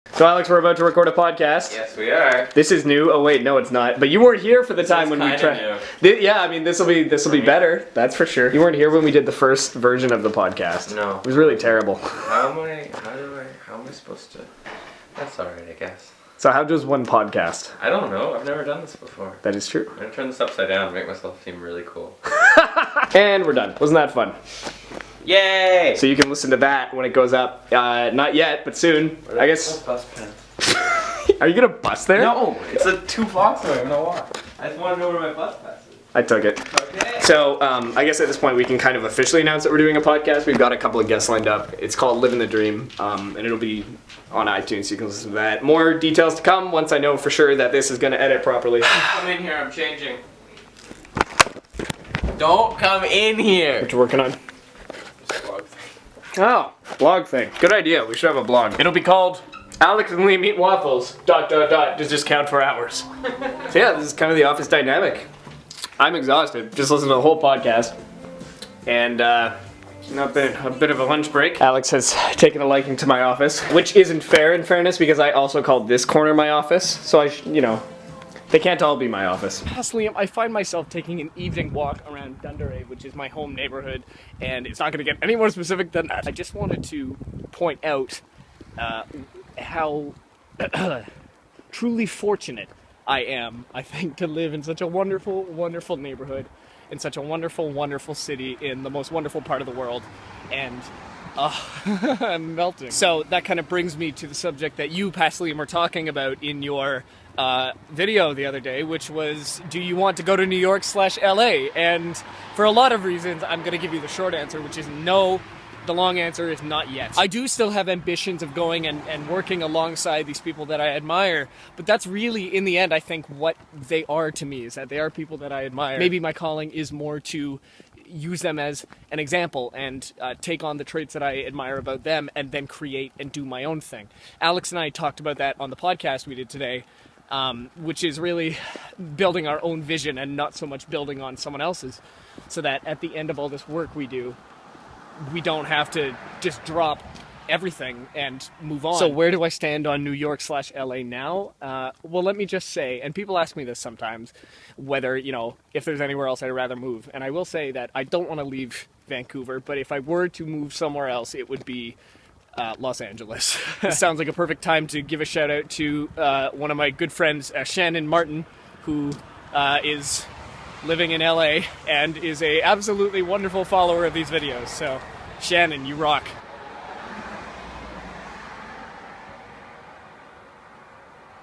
So, Alex, we're about to record a podcast. Yes, we are. This is new. Oh wait, no, it's not. But you weren't here for the time when we tried. Yeah, I mean, this will be better. That's for sure. You weren't here when we did the first version of the podcast. No. It was really terrible. How am I supposed to? That's alright, I guess. So how does one podcast? I don't know. I've never done this before. That is true. I'm gonna turn this upside down and make myself seem really cool. And we're done. Wasn't that fun? Yay! So you can listen to that when it goes up. Not yet, but soon. I guess. Bus pants. Are you gonna bus there? No, it's 2 blocks away. I'm gonna walk. I just want to know where my bus pass is. I took it. Okay. So, I guess at this point we can kind of officially announce that we're doing a podcast. We've got a couple of guests lined up. It's called Living the Dream, and it'll be on iTunes, so you can listen to that. More details to come once I know for sure that this is going to edit properly. Come in here, I'm changing. Don't come in here! What you working on? Oh, blog thing. Good idea. We should have a blog. It'll be called Alex and Liam Eat Waffles, ... Does this count for hours? So yeah, this is kind of the office dynamic. I'm exhausted. Just listened to the whole podcast. And, not been a bit of a lunch break. Alex has taken a liking to my office, which isn't fair in fairness because I also called this corner my office. So they can't all be my office. Past Liam, I find myself taking an evening walk around Dunderray, which is my home neighborhood, and it's not going to get any more specific than that. I just wanted to point out how truly fortunate I am, I think, to live in such a wonderful, wonderful neighborhood, in such a wonderful, wonderful city, in the most wonderful part of the world, and I'm melting. So that kind of brings me to the subject that you, Past Liam, were talking about in your video the other day, which was, do you want to go to New York / LA? And for a lot of reasons, I'm going to give you the short answer, which is no. The long answer is not yet. I do still have ambitions of going and working alongside these people that I admire, but that's really, in the end, I think what they are to me, is that they are people that I admire. Maybe my calling is more to use them as an example and take on the traits that I admire about them and then create and do my own thing. Alex and I talked about that on the podcast we did today, which is really building our own vision and not so much building on someone else's, so that at the end of all this work we do, we don't have to just drop everything and move on. So where do I stand on New York / LA now? Well, let me just say, and people ask me this sometimes, whether, if there's anywhere else I'd rather move. And I will say that I don't want to leave Vancouver, but if I were to move somewhere else, it would be Los Angeles. This sounds like a perfect time to give a shout out to one of my good friends, Shannon Martin, who is living in LA and is a absolutely wonderful follower of these videos. So, Shannon, you rock.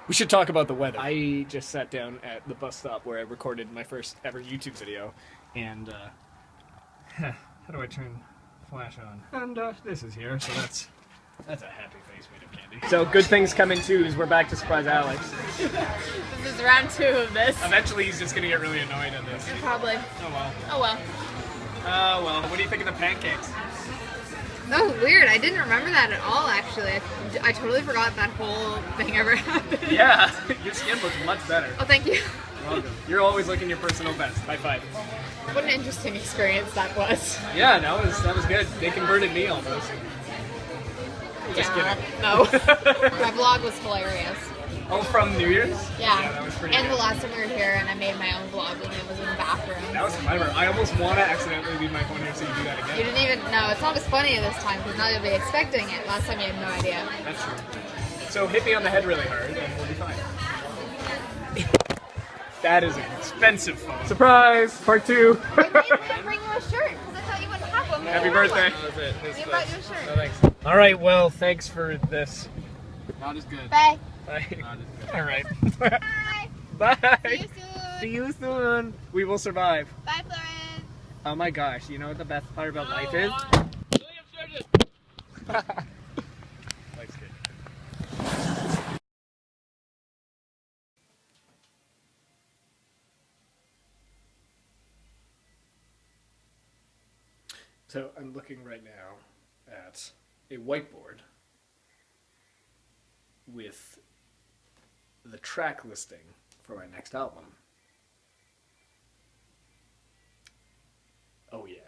We should talk about the weather. I just sat down at the bus stop where I recorded my first ever YouTube video, and how do I turn flash on? And this is here, so that's a happy face made of candy. So good things come in twos. We're back to surprise Alex. This is round 2 of this. Eventually he's just gonna get really annoyed at this. Probably. Oh well. Oh well. Oh well. What do you think of the pancakes? That was weird. I didn't remember that at all, actually. I totally forgot that whole thing ever happened. Yeah. Your skin looks much better. Oh, thank you. You're welcome. You're always looking your personal best. High five. What an interesting experience that was. Yeah, that was good. They converted me almost. Just kidding. No. My vlog was hilarious. Oh, from New Year's? Yeah. That was pretty And good. the last time we were here, and I made my own vlog when I was in the bathroom. That was clever. I almost want to accidentally leave my phone here so you do that You again. didn't even know. It's not as funny this time because now you'll be expecting it. Last time you had no idea. That's true. So hit me on the head really hard and we'll be fine. That is an expensive phone. Surprise! Part 2! Wait, why didn't you bring you a shirt? Because I thought you wouldn't have one. Happy birthday. That was it. We brought you a shirt. No, thanks. Alright, well, thanks for this. Not as good. Bye. Bye. Not as good. Alright. Bye. Bye! See you soon. See you soon! We will survive. Bye, Florence. Oh my gosh, you know what the best part about life is? William Sturgess! Life's good. So I'm looking right now at a whiteboard with the track listing for my next album. Oh yeah.